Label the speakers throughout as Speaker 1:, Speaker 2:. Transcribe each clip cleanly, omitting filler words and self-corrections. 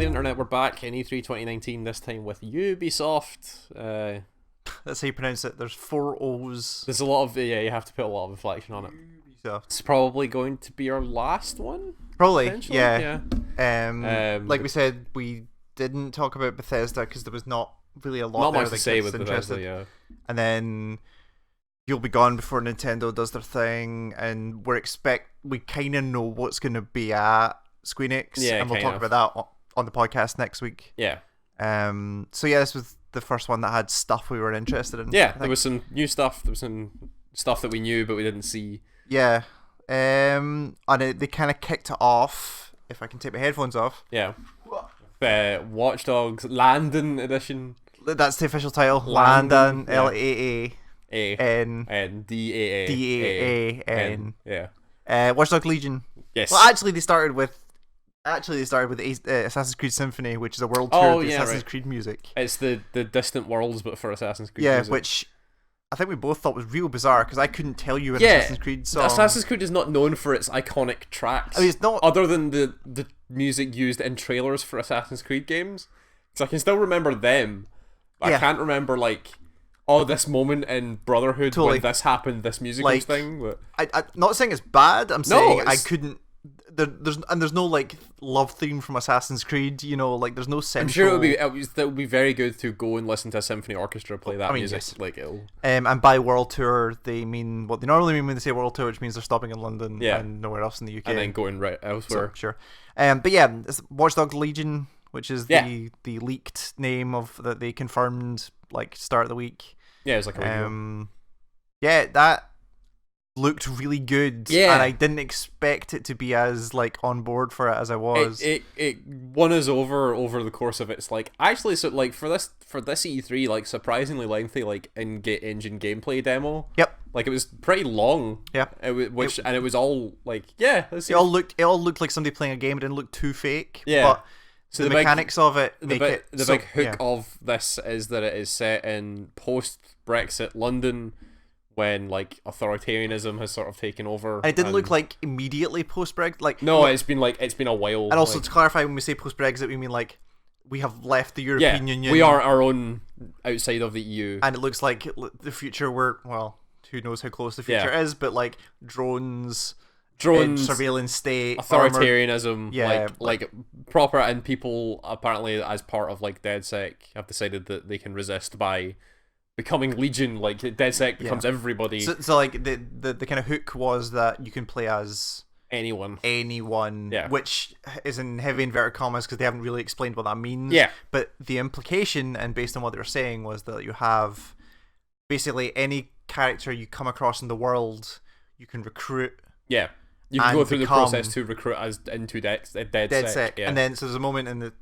Speaker 1: the internet, we're back in E3 2019, this time with Ubisoft.
Speaker 2: That's how you pronounce it. There's 4 O's.
Speaker 1: There's a lot of, yeah, you have to put a lot of inflection on it.
Speaker 2: Ubisoft.
Speaker 1: It's probably going to be our last one?
Speaker 2: Probably, yeah. Like
Speaker 1: Um,
Speaker 2: we said, we didn't talk about Bethesda because there was not really a lot
Speaker 1: Not
Speaker 2: there
Speaker 1: much
Speaker 2: that
Speaker 1: to say
Speaker 2: gets
Speaker 1: with
Speaker 2: interested.
Speaker 1: Bethesda, yeah.
Speaker 2: And then you'll be gone before Nintendo does their thing, and we kind of know what's going to be at Squeenix,
Speaker 1: Yeah,
Speaker 2: and we'll
Speaker 1: kind
Speaker 2: talk
Speaker 1: of.
Speaker 2: about that on the podcast next week.
Speaker 1: Yeah.
Speaker 2: So yeah, this was the first one that had stuff we were interested in.
Speaker 1: Yeah, there was some new stuff, there was some stuff that we knew but we didn't see.
Speaker 2: Yeah. And they kind of kicked it off, if I can take my headphones off.
Speaker 1: Yeah. Watch Dogs Landon Edition.
Speaker 2: That's the official title.
Speaker 1: Landon,
Speaker 2: Landon, L-A-A-N.
Speaker 1: And D-A-A.
Speaker 2: D-A-A-N.
Speaker 1: Yeah.
Speaker 2: Watch Dogs Legion.
Speaker 1: Yes.
Speaker 2: Well, actually, they started with Assassin's Creed Symphony, which is a world tour of the Assassin's Creed music.
Speaker 1: It's the Distant Worlds, but for Assassin's Creed.
Speaker 2: Yeah,
Speaker 1: music.
Speaker 2: which I think we both thought was real bizarre because I couldn't tell you an Assassin's Creed song.
Speaker 1: Assassin's Creed is not known for its iconic tracks.
Speaker 2: I mean, it's not
Speaker 1: other than the music used in trailers for Assassin's Creed games. So I can still remember them. But I can't remember this moment in Brotherhood when this happened, this musical thing. But
Speaker 2: I'm not saying it's bad. I'm saying I
Speaker 1: it's...
Speaker 2: couldn't. There's no love theme from Assassin's Creed. There's no central.
Speaker 1: I'm sure it would be very good to go and listen to a symphony orchestra play that music.
Speaker 2: Yes. And by world tour, they mean what they normally mean when they say world tour, which means they're stopping in London and nowhere else in the UK,
Speaker 1: and then going right elsewhere.
Speaker 2: So, sure. But yeah, it's Watch Dogs Legion, which is the leaked name of that they confirmed start of the week.
Speaker 1: Yeah, it was like a week ago.
Speaker 2: Yeah, that looked really good. Yeah, and I didn't expect it to be as on board for it as I was.
Speaker 1: It won us over the course of it. It's actually for this E3 surprisingly lengthy engine gameplay demo.
Speaker 2: Yep.
Speaker 1: It was pretty long.
Speaker 2: Yeah.
Speaker 1: It was all
Speaker 2: it all looked like somebody playing a game. It didn't look too fake.
Speaker 1: Yeah.
Speaker 2: But so the mechanics of it make it
Speaker 1: the big hook of this is that it is set in post-Brexit London when authoritarianism has sort of taken over.
Speaker 2: And it didn't look immediately post-Brexit.
Speaker 1: No, it's been a while.
Speaker 2: And also to clarify, when we say post-Brexit, we mean we have left the European Union.
Speaker 1: We are our own outside of the EU.
Speaker 2: And it looks like the future who knows how close the future is, but drones, surveillance state,
Speaker 1: authoritarianism, proper, and people apparently as part of DedSec have decided that they can resist by becoming Legion. DedSec becomes everybody.
Speaker 2: So the kind of hook was that you can play as anyone, which is in heavy inverted commas because they haven't really explained what that means.
Speaker 1: Yeah,
Speaker 2: but the implication and based on what they were saying was that you have basically any character you come across in the world you can recruit.
Speaker 1: Yeah. You can go through the process to recruit as into DedSec. Yeah.
Speaker 2: And then so there's a moment in the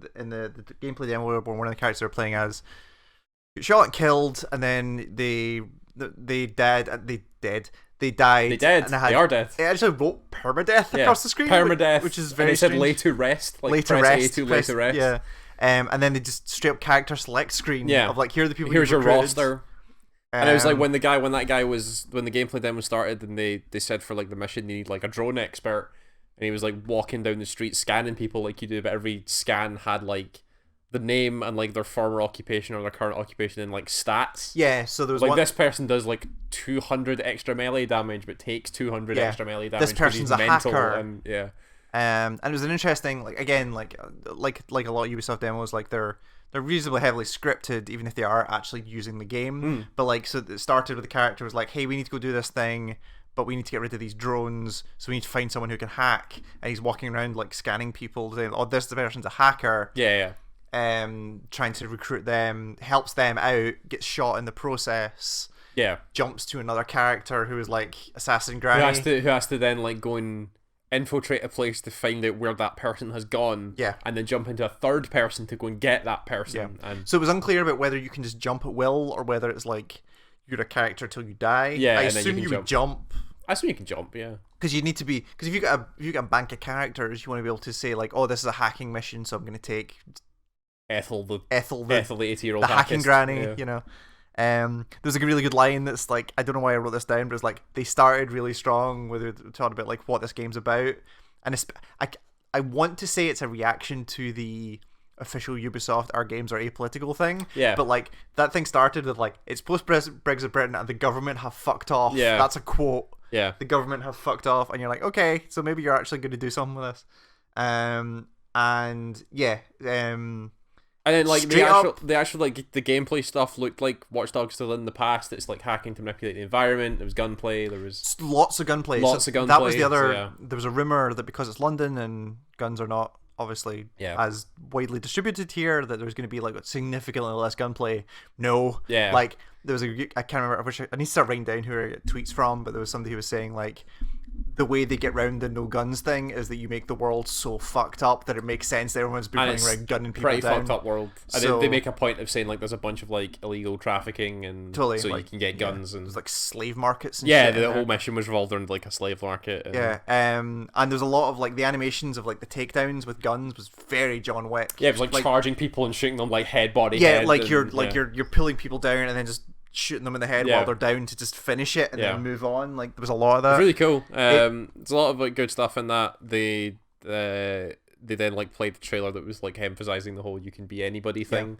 Speaker 2: gameplay demo where one of the characters they're playing as shot and killed, and then they died. And they are dead. It actually wrote permadeath across the screen.
Speaker 1: Permadeath,
Speaker 2: which is very
Speaker 1: strange.
Speaker 2: And
Speaker 1: it said lay to rest.
Speaker 2: Lay to rest. Lay to rest. Yeah. And then they just straight up character select screen.
Speaker 1: Yeah.
Speaker 2: Of here are the people.
Speaker 1: Here's your roster. And it was when the gameplay demo started, and they said for the mission you need a drone expert, and he was walking down the street scanning people like you do, but every scan had the name and their former occupation or their current occupation and stats.
Speaker 2: Yeah, so there was
Speaker 1: this person does 200 extra melee damage but takes 200 extra melee damage.
Speaker 2: This person's a hacker.
Speaker 1: And
Speaker 2: and it was an interesting again like a lot of Ubisoft demos they're reasonably heavily scripted even if they are actually using the game. But so it started with the character was hey, we need to go do this thing, but we need to get rid of these drones, so we need to find someone who can hack, and he's walking around scanning people saying, oh, this person's a hacker. Trying to recruit them, helps them out, gets shot in the process. Jumps to another character who is Assassin Granny,
Speaker 1: who has to then go and infiltrate a place to find out where that person has gone. And then jump into a third person to go and get that person. And
Speaker 2: so it was unclear about whether you can just jump at will or whether it's you're a character till you die. I assume you would jump.
Speaker 1: I assume you can jump, yeah.
Speaker 2: Because you need to be, because if you got a bank of characters, you want to be able to say oh, this is a hacking mission, so I'm going to take
Speaker 1: Ethel the 80-year-old
Speaker 2: hacking granny. There's a really good line that's I don't know why I wrote this down, but it's they started really strong with talking about what this game's about, and I want to say it's a reaction to the official Ubisoft our games are apolitical thing.
Speaker 1: Yeah.
Speaker 2: But like that thing started with like it's post Brexit Britain and the government have fucked off.
Speaker 1: Yeah.
Speaker 2: That's a quote.
Speaker 1: Yeah.
Speaker 2: The government have fucked off, and you're like, okay, so maybe you're actually going to do something with this. And yeah.
Speaker 1: And then like the actual like the gameplay stuff looked like Watch Dogs still in the past. It's like hacking to manipulate the environment. There was gunplay. There was
Speaker 2: lots of gunplay. That was the other. There was a rumor that because it's London and guns are not obviously as widely distributed here, that there's going to be like significantly less gunplay. No.
Speaker 1: Yeah.
Speaker 2: Like there was I can't remember. I need to start writing down who I get tweets from, but there was somebody who was saying like, the way they get round the no guns thing is that you make the world so fucked up that it makes sense that everyone's been running around gunning people down.
Speaker 1: Pretty fucked up world. And so, they make a point of saying like there's a bunch of like illegal trafficking and
Speaker 2: totally,
Speaker 1: so
Speaker 2: like,
Speaker 1: you can get guns and
Speaker 2: there's like slave markets and shit.
Speaker 1: The whole mission was revolved around like a slave market. And,
Speaker 2: and there's a lot of like the animations of like the takedowns with guns was very John Wick.
Speaker 1: Yeah, it was like charging people and shooting them like head body.
Speaker 2: Yeah,
Speaker 1: head
Speaker 2: like
Speaker 1: and,
Speaker 2: you're pulling people down and then just shooting them in the head while they're down to just finish it and then move on. Like there was a lot of that.
Speaker 1: It's really cool. There's a lot of like good stuff in that. They then like played the trailer that was like emphasizing the whole you can be anybody thing.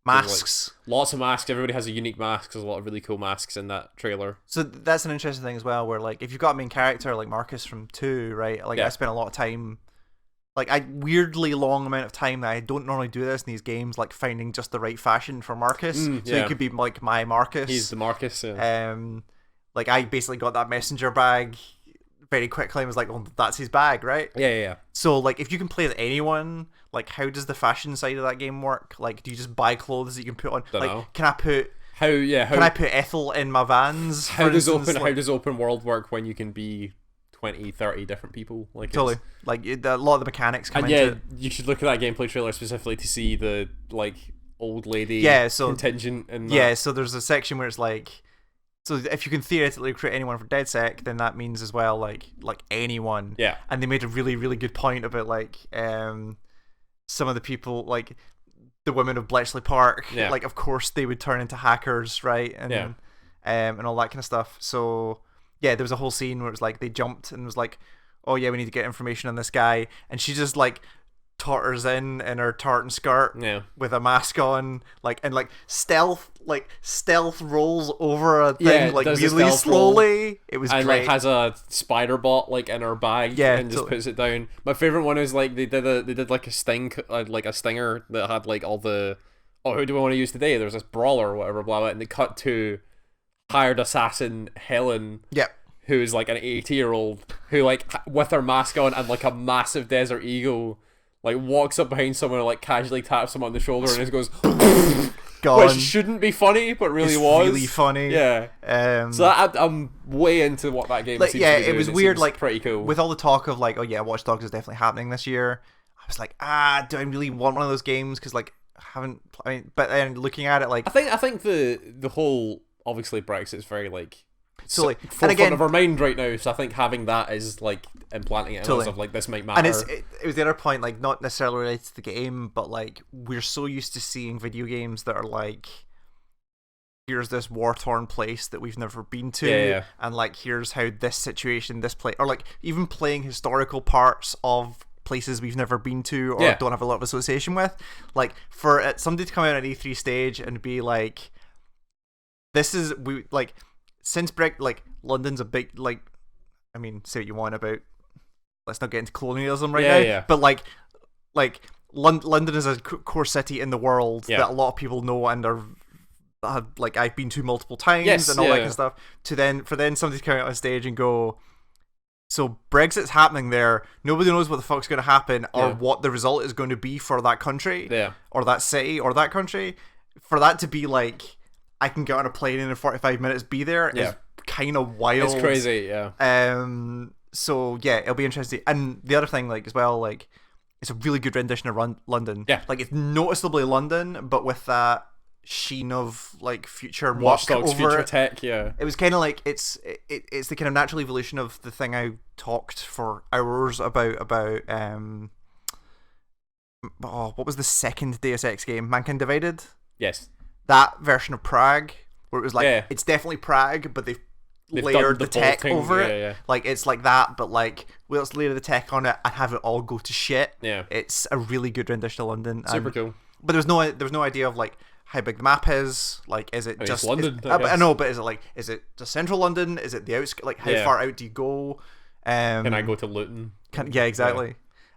Speaker 2: Masks.
Speaker 1: Like, lots of masks. Everybody has a unique mask. There's a lot of really cool masks in that trailer.
Speaker 2: So that's an interesting thing as well, where like if you've got a main character like Marcus from 2, right? Like I spent a lot of time, like a weirdly long amount of time that I don't normally do this in these games, like finding just the right fashion for Marcus. So he could be like my Marcus.
Speaker 1: He's the Marcus. Yeah.
Speaker 2: Like I basically got that messenger bag very quickly and was like, well, that's his bag, right?
Speaker 1: Yeah.
Speaker 2: So like if you can play as anyone, like how does the fashion side of that game work? Like do you just buy clothes that you can put on?
Speaker 1: Don't
Speaker 2: like
Speaker 1: know.
Speaker 2: Can I put can I put Ethel in my Vans?
Speaker 1: How does open world work when you can be 20, 30 different people? Like
Speaker 2: totally. Like a lot of the mechanics come into.
Speaker 1: Yeah, you should look at that gameplay trailer specifically to see the like old lady contingent and
Speaker 2: so there's a section where it's like, so if you can theoretically recruit anyone for DedSec, then that means as well like anyone.
Speaker 1: Yeah.
Speaker 2: And they made a really, really good point about like some of the people, like the women of Bletchley Park, like of course they would turn into hackers, right? And and all that kind of stuff. So yeah, there was a whole scene where it was like they jumped and was like, oh yeah, we need to get information on this guy, and she just like totters in her tartan skirt with a mask on, like and like stealth rolls over a thing like really slowly roll. It was
Speaker 1: and
Speaker 2: great.
Speaker 1: Like has a spider bot like in her bag and just puts it down. My favorite one is like they did like a stinger that had like all the who do we want to use today? There's this brawler or whatever, blah blah, and they cut to hired assassin Helen. Who is like an 80-year-old who like with her mask on and like a massive Desert Eagle like walks up behind someone and like casually taps him on the shoulder and just goes which shouldn't be funny but really was
Speaker 2: really funny.
Speaker 1: So I'm way into what that game seems to be doing.
Speaker 2: It was weird, like
Speaker 1: pretty cool
Speaker 2: with all the talk of like, oh yeah, Watch Dogs is definitely happening this year. I was like, do I really want one of those games? Because like but then looking at it, like
Speaker 1: I think the whole obviously Brexit's very like
Speaker 2: totally
Speaker 1: forefront of our mind right now, so I think having that is like implanting it in us of like this might matter.
Speaker 2: And it was the other point, like not necessarily related to the game, but like we're so used to seeing video games that are like, here's this war-torn place that we've never been to, and like here's how this situation, this place, or like even playing historical parts of places we've never been to or don't have a lot of association with. Like for somebody to come out on an E3 stage and be like, this is since like London's a big, like, I mean, say what you want about, let's not get into colonialism right now, but like London is a core city in the world that a lot of people know and have like I've been to multiple times and all that kind of stuff. For then somebody to come out on stage and go, so Brexit's happening there, nobody knows what the fuck's going to happen or what the result is going to be for that country or that city or that country. For that to be like, I can get on a plane and in 45 minutes be there is kind of wild.
Speaker 1: It's crazy,
Speaker 2: So yeah, it'll be interesting. And the other thing, like as well, like it's a really good rendition of London. Like it's noticeably London, but with that sheen of like future
Speaker 1: Watch Dogs, future
Speaker 2: it.
Speaker 1: tech.
Speaker 2: It was kind of like it's the kind of natural evolution of the thing I talked for hours about. What was the second Deus Ex game? Mankind Divided.
Speaker 1: Yes.
Speaker 2: That version of Prague, where it was like it's definitely Prague, but they've layered the tech
Speaker 1: bolting,
Speaker 2: over it.
Speaker 1: Yeah.
Speaker 2: Like it's like that, but like let's layer the tech on it and have it all go to shit.
Speaker 1: Yeah.
Speaker 2: It's a really good rendition of London.
Speaker 1: Super cool.
Speaker 2: But there was no idea of like how big the map is. Like, is it just
Speaker 1: London?
Speaker 2: I know, but is it just central London? Is it the outskirts? Like, how far out do you go?
Speaker 1: Can I go to Luton?
Speaker 2: Yeah, exactly.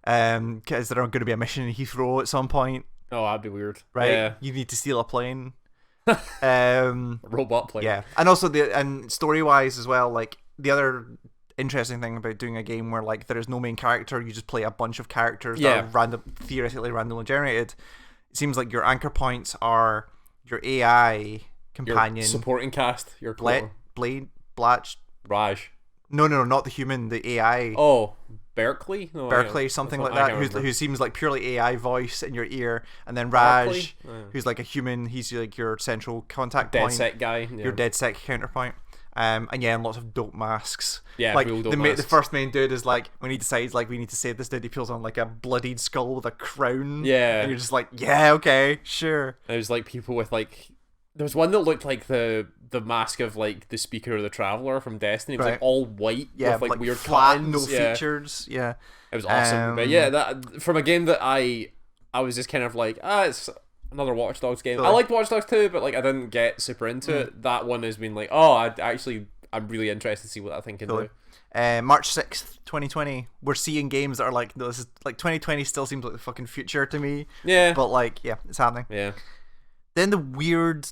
Speaker 2: Is there going to be a mission in Heathrow at some point?
Speaker 1: Oh, that'd be weird.
Speaker 2: Right?
Speaker 1: Yeah.
Speaker 2: You need to steal a plane.
Speaker 1: Robot plane.
Speaker 2: Yeah, and also story wise as well. Like the other interesting thing about doing a game where like there is no main character, you just play a bunch of characters that are theoretically randomly generated. It seems like your anchor points are your AI companion,
Speaker 1: your supporting cast, your
Speaker 2: Blatch.
Speaker 1: Raj.
Speaker 2: No, not the human, the AI.
Speaker 1: Oh, Berkeley? No,
Speaker 2: Berkeley, something like that, who seems like purely AI voice in your ear, and then Raj, who's like a human. He's like your central contact point,
Speaker 1: DedSec guy,
Speaker 2: your DedSec counterpoint. And lots of dope masks.
Speaker 1: Yeah,
Speaker 2: like
Speaker 1: cool
Speaker 2: the first main dude is like when he decides like we need to save this dude, he pulls on like a bloodied skull with a crown.
Speaker 1: Yeah,
Speaker 2: and you're just like, yeah, okay, sure.
Speaker 1: There's like people with like, there was one that looked like the mask of like the Speaker or the Traveler from Destiny. It was like all white, with like weird
Speaker 2: flat,
Speaker 1: cuttings.
Speaker 2: no features. Yeah,
Speaker 1: it was awesome. But yeah, that from a game that I was just kind of like, it's another Watch Dogs game. I liked Watch Dogs 2, but like I didn't get super into it. That one has been like, I'm really interested to see what that thing can do.
Speaker 2: March 6th, 2020. We're seeing games that are like, no, this is like 2020 still seems like the fucking future to me.
Speaker 1: Yeah.
Speaker 2: But like, yeah, it's happening.
Speaker 1: Yeah.
Speaker 2: Then the weird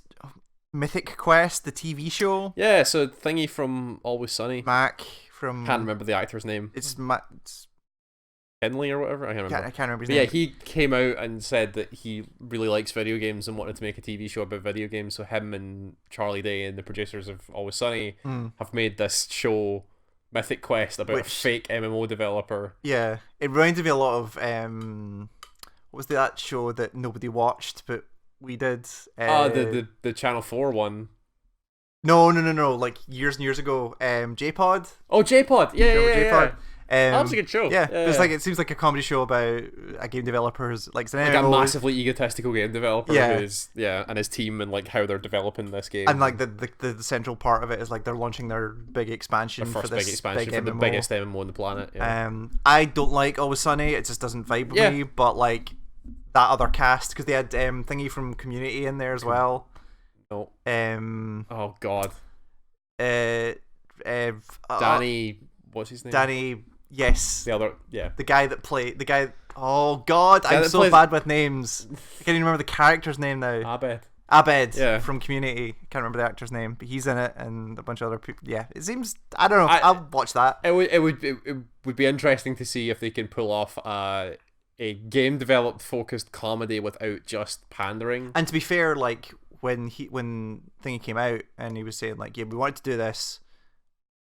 Speaker 2: Mythic Quest, the TV show.
Speaker 1: Yeah, so thingy from Always Sunny.
Speaker 2: Mac from...
Speaker 1: Can't remember the actor's name.
Speaker 2: It's
Speaker 1: Henley or whatever? I can't remember
Speaker 2: his name.
Speaker 1: Yeah, he came out and said that he really likes video games and wanted to make a TV show about video games. So him and Charlie Day and the producers of Always Sunny have made this show, Mythic Quest, about a fake MMO developer.
Speaker 2: Yeah, it reminded me a lot of what was that show that nobody watched but we did?
Speaker 1: The Channel 4 one.
Speaker 2: No. Like years and years ago, J-Pod.
Speaker 1: Oh, J-Pod. Yeah.
Speaker 2: J-Pod.
Speaker 1: That was a good show.
Speaker 2: Yeah, it's like, it seems like a comedy show about a game developer's like
Speaker 1: a massively egotistical game developer.
Speaker 2: Yeah.
Speaker 1: And his team and like how they're developing this game.
Speaker 2: And like the central part of it is like they're launching their big expansion for this big
Speaker 1: for
Speaker 2: MMO.
Speaker 1: the biggest MMO on the planet. Yeah.
Speaker 2: I don't like Always Sunny. It just doesn't vibe with me. But like that other cast, because they had thingy from Community in there as well.
Speaker 1: No. Oh God. Danny. What's his name?
Speaker 2: Danny. Yes.
Speaker 1: The other. Yeah.
Speaker 2: The guy that played the guy. Oh God, I'm so bad with names. I can't even remember the character's name now. Abed.
Speaker 1: Yeah.
Speaker 2: From Community. Can't remember the actor's name, but he's in it, and a bunch of other people. Yeah. It seems. I don't know. I'll watch that.
Speaker 1: It would be interesting to see if they can pull off a game developed focused comedy without just pandering.
Speaker 2: And to be fair, like when Thingy came out and he was saying like, yeah, we wanted to do this,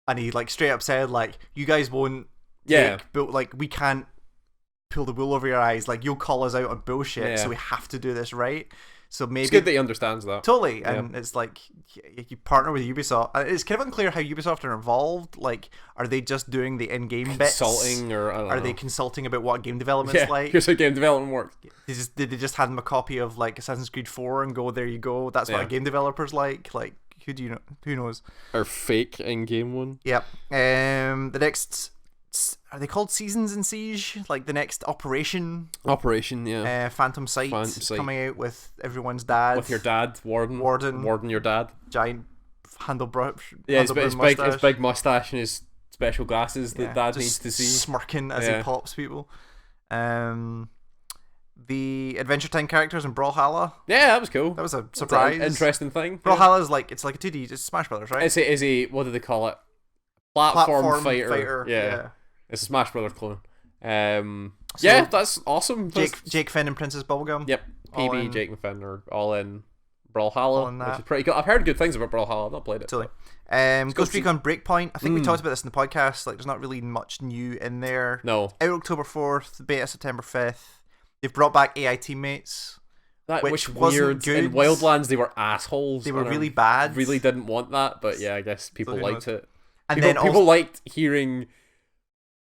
Speaker 2: and he like straight up said like, you guys won't. But like we can't pull the wool over your eyes. Like you'll call us out on bullshit, so we have to do this right. So maybe
Speaker 1: it's good that he understands that.
Speaker 2: Totally, and it's like you partner with Ubisoft. It's kind of unclear how Ubisoft are involved. Like, are they just doing the in-game bits?
Speaker 1: Consulting, or
Speaker 2: are they consulting about what game development's like?
Speaker 1: Here's how game development works.
Speaker 2: Did they just hand them a copy of like Assassin's Creed 4 and go, there you go? That's what a game developer's like. Like, who do you know? Who knows?
Speaker 1: Or fake in-game one.
Speaker 2: Yep. The next. Are they called Seasons in Siege? Like the next Operation, yeah. Phantom Sight coming out with everyone's dad.
Speaker 1: With your dad, Warden, your dad.
Speaker 2: Giant handlebar.
Speaker 1: Yeah, his big mustache and his special glasses that dad needs to see.
Speaker 2: Smirking as he pops people. The Adventure Time characters in Brawlhalla.
Speaker 1: Yeah, that was cool.
Speaker 2: That was a surprise.
Speaker 1: Interesting thing.
Speaker 2: Brawlhalla is like, it's like a 2D, it's Smash Brothers, right?
Speaker 1: Is a what do they call it? Platform fighter. Yeah. It's a Smash Brothers clone. That's awesome.
Speaker 2: Jake Finn and Princess Bubblegum.
Speaker 1: Yep. PB, Jake and Finn are all in Brawlhalla, which is pretty cool. I've heard good things about Brawlhalla. I've not played it.
Speaker 2: Totally. Ghost Recon Breakpoint. I think we talked about this in the podcast. Like, there's not really much new in there.
Speaker 1: No.
Speaker 2: Out October 4th, beta September 5th. They've brought back AI teammates.
Speaker 1: Which weird. Good. In Wildlands, they were assholes.
Speaker 2: They were really bad.
Speaker 1: Really didn't want that, but yeah, I guess people liked it.
Speaker 2: And
Speaker 1: people liked hearing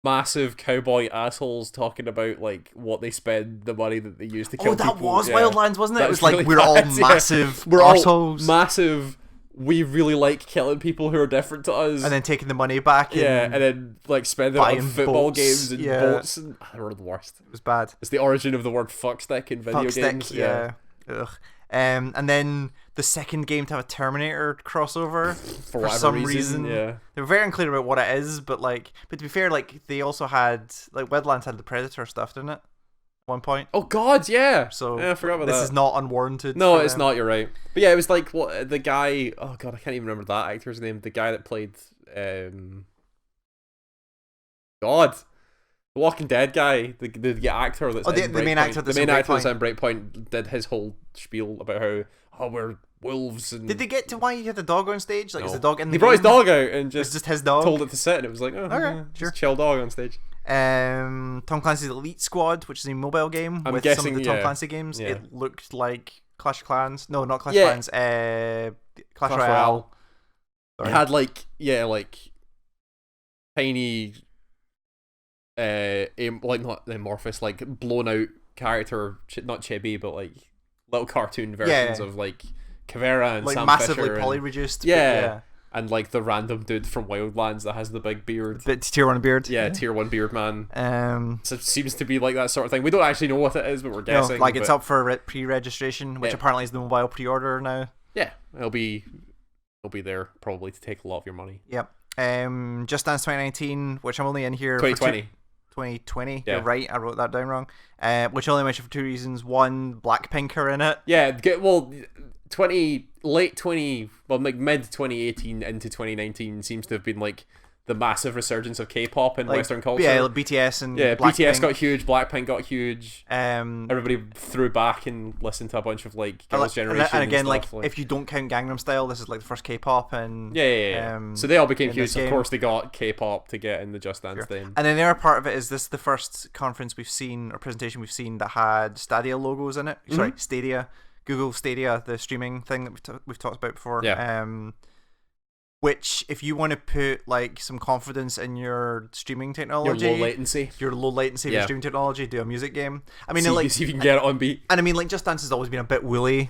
Speaker 1: massive cowboy assholes talking about like what they spend the money that they use to kill people.
Speaker 2: That was Wildlands, wasn't it? It was like,
Speaker 1: really
Speaker 2: we're all massive assholes.
Speaker 1: Massive we really like killing people who are different to us,
Speaker 2: and then taking the money back.
Speaker 1: And then like spending it on football games and boats, and they were the worst.
Speaker 2: It was bad.
Speaker 1: It's the origin of the word fuckstick in video games.
Speaker 2: Yeah. Ugh. And then the second game to have a Terminator crossover for some reason.
Speaker 1: Yeah.
Speaker 2: They were very unclear about what it is, but to be fair, like they also had Wildlands had the Predator stuff, didn't it? One point.
Speaker 1: Oh God, yeah.
Speaker 2: So
Speaker 1: I forgot about
Speaker 2: this
Speaker 1: that.
Speaker 2: is not unwarranted.
Speaker 1: No, it's not. You're right. But yeah, it was like what the guy. Oh God, I can't even remember that actor's name. The guy that played. God, the Walking Dead guy. The actor that's
Speaker 2: the main actor.
Speaker 1: The main actor that's in Breakpoint did his whole spiel about how we're wolves. And
Speaker 2: did they get to why you had the dog on stage? Like, is the dog in the?
Speaker 1: He brought his dog out and just
Speaker 2: his dog.
Speaker 1: Told it to sit, and it was like, oh,
Speaker 2: okay,
Speaker 1: yeah,
Speaker 2: sure.
Speaker 1: Just chill dog on stage.
Speaker 2: Tom Clancy's Elite Squad, which is a mobile game
Speaker 1: I'm
Speaker 2: with
Speaker 1: guessing,
Speaker 2: some of the Tom Clancy games.
Speaker 1: Yeah.
Speaker 2: It looked like Clash of Clans. No, not Clash of Clans. Clash Royale.
Speaker 1: It had tiny, not amorphous, like blown out character, not chibi, but like little cartoon versions of like Caveira and
Speaker 2: like
Speaker 1: Sam
Speaker 2: massively
Speaker 1: Fisher
Speaker 2: poly-reduced.
Speaker 1: Yeah. And like the random dude from Wildlands that has the big beard.
Speaker 2: Bit tier 1 beard.
Speaker 1: Yeah, tier 1 beard man. So it seems to be like that sort of thing. We don't actually know what it is, but we're guessing.
Speaker 2: No, it's up for pre-registration, which apparently is the mobile pre-order now.
Speaker 1: Yeah, it'll be there probably to take a lot of your money.
Speaker 2: Yep. Just Dance 2019, which I'm only in here
Speaker 1: 2020.
Speaker 2: 2020.
Speaker 1: Yeah.
Speaker 2: You're right. I wrote that down wrong. Which I only mentioned for two reasons. One, Blackpink are in it.
Speaker 1: Yeah. Mid 2018 into 2019 seems to have been like the massive resurgence of K-pop in Western culture.
Speaker 2: Yeah, like BTS and
Speaker 1: BTS got huge, Blackpink got huge.
Speaker 2: Everybody
Speaker 1: threw back and listened to a bunch of like Girls' Generation.
Speaker 2: And again,
Speaker 1: stuff,
Speaker 2: if you don't count Gangnam Style, this is like the first K-pop and
Speaker 1: so they all became huge. Of course, they got K-pop to get in the Just Dance thing.
Speaker 2: And then the other part of it is this: the first conference we've seen or presentation we've seen that had Stadia logos in it. Mm-hmm. Sorry, Stadia. Google Stadia, the streaming thing that we've talked about before.
Speaker 1: Yeah.
Speaker 2: Which, if you want to put like some confidence in your streaming technology,
Speaker 1: your low latency
Speaker 2: of your streaming technology, do a music game. I mean,
Speaker 1: see if you can get it on beat.
Speaker 2: And I mean, like Just Dance has always been a bit woolly,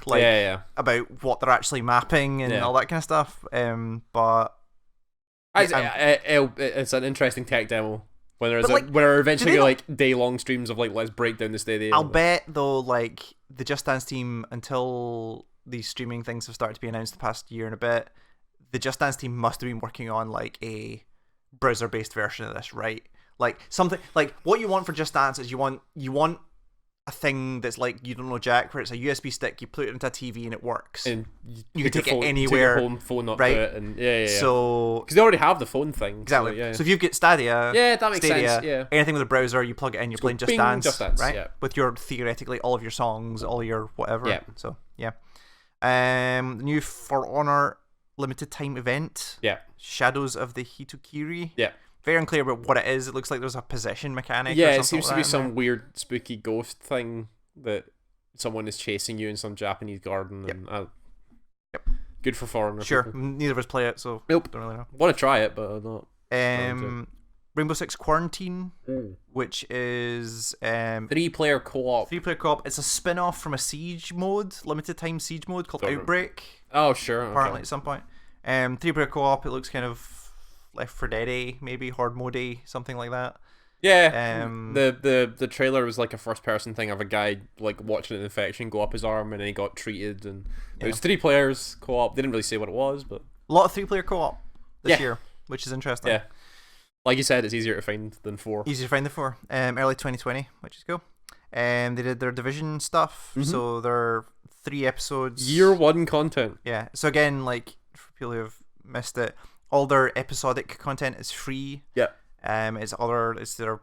Speaker 2: about what they're actually mapping and all that kind of stuff. But
Speaker 1: it's an interesting tech demo. When there eventually day long streams of like let's break down the stadium.
Speaker 2: I'll bet though, like the Just Dance team, until these streaming things have started to be announced the past year and a bit, the Just Dance team must have been working on like a browser based version of this, right? Like something like what you want for Just Dance is you want a thing that's like you don't know jack, where it's a USB stick, you put it into a TV and it works,
Speaker 1: and
Speaker 2: you can take it anywhere,
Speaker 1: take your phone up
Speaker 2: right?
Speaker 1: to it, and
Speaker 2: So
Speaker 1: because they already have the phone thing,
Speaker 2: exactly.
Speaker 1: So
Speaker 2: if you get Stadia,
Speaker 1: that makes sense. Yeah,
Speaker 2: anything with a browser, you plug it in, you're playing Just Dance, right?
Speaker 1: Yeah.
Speaker 2: With your theoretically all of your songs, all your whatever.
Speaker 1: Yeah.
Speaker 2: So the new For Honor limited time event.
Speaker 1: Yeah.
Speaker 2: Shadows of the Hitokiri.
Speaker 1: Yeah.
Speaker 2: Very unclear about what it is. It looks like there's a possession mechanic.
Speaker 1: Yeah,
Speaker 2: or
Speaker 1: it seems to be some
Speaker 2: there.
Speaker 1: weird spooky ghost thing that someone is chasing you in some Japanese garden.
Speaker 2: Yep.
Speaker 1: And good for foreigners.
Speaker 2: Sure.
Speaker 1: People.
Speaker 2: Neither of us play it, so
Speaker 1: nope.
Speaker 2: Don't really know.
Speaker 1: Want to try it, but I'm not.
Speaker 2: Rainbow Six Quarantine, which is
Speaker 1: 3-player co-op.
Speaker 2: 3-player co-op. It's a spin-off from a siege mode, limited time siege mode called Outbreak.
Speaker 1: Oh, sure.
Speaker 2: Apparently at some point. 3-player co-op. It looks kind of Left 4 Dead-y, maybe Horde mode-y, something like that.
Speaker 1: Yeah. The trailer was like a first-person thing of a guy like watching an infection go up his arm and then he got treated, and it was 3 players co-op. They didn't really say what it was, but
Speaker 2: a lot of 3-player co-op this year, which is interesting.
Speaker 1: Yeah. Like you said, it's easier to find than 4.
Speaker 2: Easier to find than 4. Early 2020, which is cool. They did their Division stuff, so they're 3 episodes.
Speaker 1: Year 1 content.
Speaker 2: Yeah. So again, like for people who have missed it, all their episodic content is free.
Speaker 1: Yeah.
Speaker 2: It's the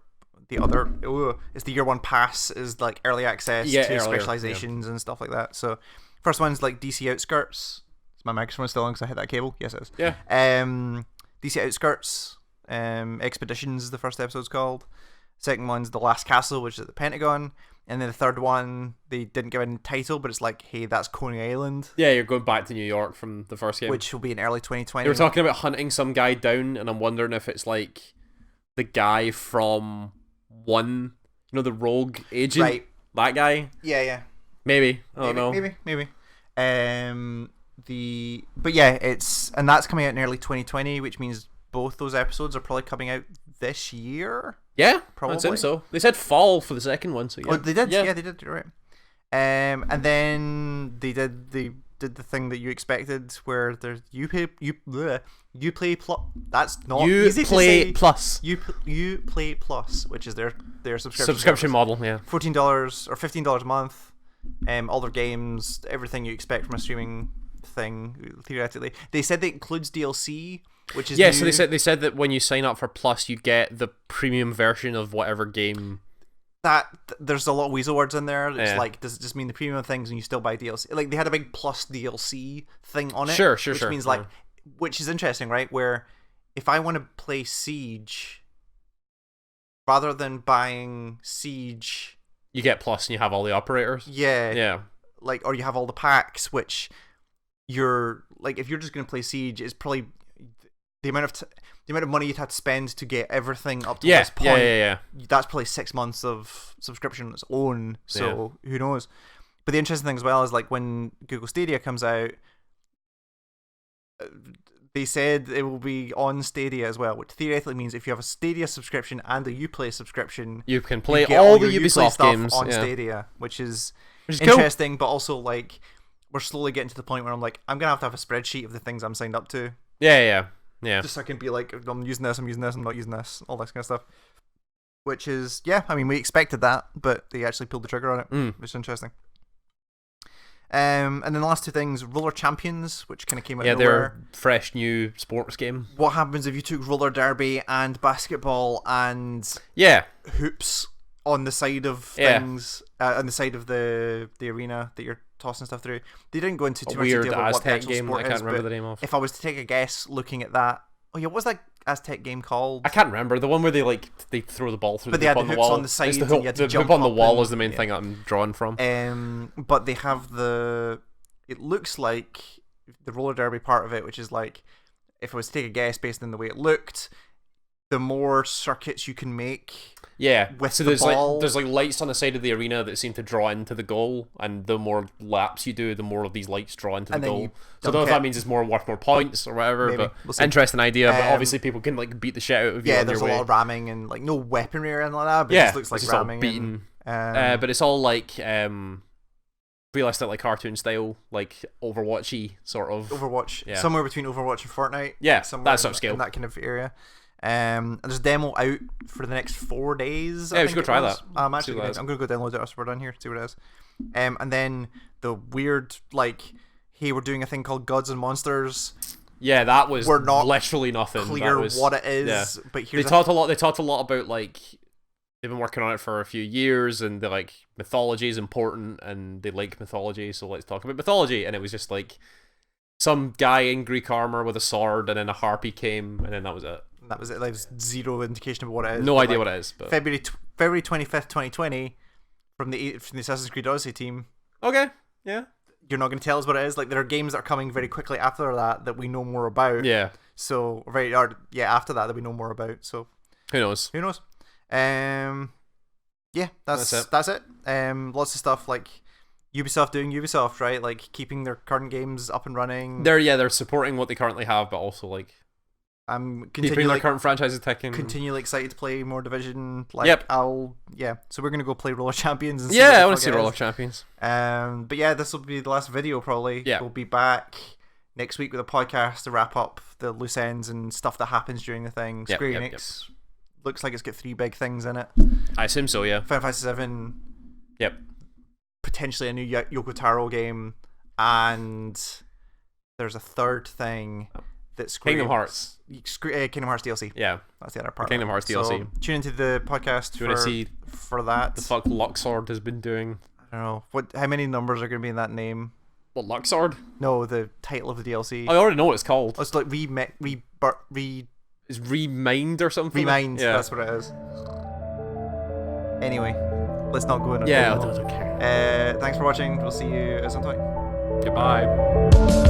Speaker 2: Year 1 pass is like early access to specializations and stuff like that. So first one's like DC Outskirts. Is my microphone still on because I hit that cable? Yes, it is.
Speaker 1: Yeah.
Speaker 2: DC Outskirts. Expeditions is the first episode's called. Second one's The Last Castle, which is at the Pentagon, and then the third one they didn't give a title, but it's like, hey, that's Coney Island.
Speaker 1: Yeah, you're going back to New York from the first game,
Speaker 2: which will be in early 2020.
Speaker 1: They were talking about hunting some guy down, and I'm wondering if it's like the guy from 1, the rogue agent,
Speaker 2: right?
Speaker 1: That guy.
Speaker 2: Yeah.
Speaker 1: Maybe. I don't know.
Speaker 2: Maybe. but yeah, and that's coming out in early 2020, which means both those episodes are probably coming out this year.
Speaker 1: Yeah,
Speaker 2: probably.
Speaker 1: I'd say so. They said fall for the second one, so yeah.
Speaker 2: Oh, they did. Yeah, they did. You're right. And then they did the thing that you expected, where there's Uplay Plus. That's not easy to say.
Speaker 1: Plus.
Speaker 2: Uplay Plus, which is their
Speaker 1: subscription model. Yeah,
Speaker 2: $14 or $15 a month. All their games, everything you expect from a streaming thing. Theoretically, they said that includes DLC, which is
Speaker 1: yeah.
Speaker 2: new.
Speaker 1: So they said that when you sign up for Plus, you get the premium version of whatever game.
Speaker 2: That there's a lot of weasel words in there. It's like, does it just mean the premium things and you still buy DLC? Like, they had a big plus DLC thing on it.
Speaker 1: Sure.
Speaker 2: Which means like, which is interesting, right? Where if I want to play Siege, rather than buying Siege,
Speaker 1: you get plus and you have all the operators.
Speaker 2: Yeah. Like, or you have all the packs, which you're like, if you're just gonna play Siege, it's probably the amount of money you'd have to spend to get everything up to this point.
Speaker 1: Yeah.
Speaker 2: That's probably 6 months of subscription on its own. So who knows? But the interesting thing as well is, like, when Google Stadia comes out, they said it will be on Stadia as well, which theoretically means if you have a Stadia subscription and a Uplay subscription,
Speaker 1: you can play all the Ubisoft
Speaker 2: stuff
Speaker 1: games
Speaker 2: on Stadia, which is
Speaker 1: interesting,
Speaker 2: cool. But also, like, we're slowly getting to the point where I'm like, I'm gonna have to have a spreadsheet of the things I'm signed up to.
Speaker 1: Yeah.
Speaker 2: Just so I can be like, I'm using this, I'm not using this, all this kind of stuff. Which is, I mean, we expected that, but they actually pulled the trigger on it, which is interesting. And then the last two things, Roller Champions, which kind of came out of nowhere.
Speaker 1: They're fresh new sports game.
Speaker 2: What happens if you took roller derby and basketball and hoops on the side of things, on the side of the arena that you're tossing stuff through? They didn't go into too much detail about what the actual
Speaker 1: game
Speaker 2: sport
Speaker 1: I can't
Speaker 2: is,
Speaker 1: remember the name of.
Speaker 2: If I was to take a guess looking at that, what was that Aztec game called?
Speaker 1: I can't remember. The one where they throw the ball through the hoop on the wall.
Speaker 2: On the side,
Speaker 1: the hoop on the wall is the main thing I'm drawn from.
Speaker 2: But they have it looks like the roller derby part of it, which is like, if I was to take a guess based on the way it looked, the more circuits you can make.
Speaker 1: Yeah,
Speaker 2: with
Speaker 1: so
Speaker 2: the ball.
Speaker 1: there's lights on the side of the arena that seem to draw into the goal, and the more laps you do, the more of these lights draw into the goal. So I don't know if that means it's worth more points or whatever.
Speaker 2: Maybe.
Speaker 1: But
Speaker 2: We'll see.
Speaker 1: Interesting idea. But obviously people can like beat the shit out of you.
Speaker 2: Yeah,
Speaker 1: on
Speaker 2: there's
Speaker 1: your
Speaker 2: a
Speaker 1: way.
Speaker 2: lot of ramming and like no weaponry or anything like that. But it just looks like ramming.
Speaker 1: All beaten. But it's all like realistic, like cartoon style, like Overwatchy sort of.
Speaker 2: Overwatch, somewhere between Overwatch and Fortnite.
Speaker 1: Yeah,
Speaker 2: somewhere
Speaker 1: that sort of scale.
Speaker 2: in that kind of area. And there's a demo out for the next 4 days.
Speaker 1: Yeah, we should go try that.
Speaker 2: I'm gonna go download it after we're done here, see what it is. And then the weird, like, hey, we're doing a thing called Gods and Monsters.
Speaker 1: Yeah, that was
Speaker 2: we're not
Speaker 1: literally nothing.
Speaker 2: Clear what it is.
Speaker 1: Yeah.
Speaker 2: But here's
Speaker 1: they talked a lot about, like, they've been working on it for a few years, and they're like, mythology is important, and they like mythology, so let's talk about mythology. And it was just like some guy in Greek armor with a sword, and then a harpy came, and then that was it.
Speaker 2: That was it. There's zero indication of what it is.
Speaker 1: No idea what it is. But
Speaker 2: February 25th, 2020, from the Assassin's Creed Odyssey team.
Speaker 1: Okay, yeah.
Speaker 2: You're not going to tell us what it is. Like, there are games that are coming very quickly after that we know more about.
Speaker 1: Yeah.
Speaker 2: So after that we know more about. So
Speaker 1: who knows?
Speaker 2: Yeah, that's it. Lots of stuff like Ubisoft doing Ubisoft, right? Like keeping their current games up and running.
Speaker 1: They're supporting what they currently have, but also like
Speaker 2: I'm
Speaker 1: keeping their current franchises ticking.
Speaker 2: Continually excited to play more Division. Like,
Speaker 1: yep.
Speaker 2: So we're gonna go play Roller Champions. And
Speaker 1: I want to see Roller Champions.
Speaker 2: But yeah, this will be the last video probably.
Speaker 1: Yeah.
Speaker 2: We'll be back next week with a podcast to wrap up the loose ends and stuff that happens during the thing. Square Enix looks like it's got 3 big things in it.
Speaker 1: I assume so. Yeah.
Speaker 2: Final Fantasy 7.
Speaker 1: Yep.
Speaker 2: Potentially a new Yoko Taro game, and there's a third thing. That's
Speaker 1: Kingdom Hearts.
Speaker 2: Kingdom Hearts DLC.
Speaker 1: Yeah,
Speaker 2: that's the other part.
Speaker 1: Kingdom Hearts DLC.
Speaker 2: So, tune into the podcast for that.
Speaker 1: The fuck Luxord has been doing.
Speaker 2: I don't know how many numbers are going to be in that name.
Speaker 1: What, Luxord?
Speaker 2: No, the title of the DLC.
Speaker 1: I already know what it's called.
Speaker 2: It's like
Speaker 1: Is Remind or something?
Speaker 2: Remind. Yeah. That's what it is. Anyway, let's not go into
Speaker 1: I don't care.
Speaker 2: Thanks for watching. We'll see you at some point.
Speaker 1: Goodbye.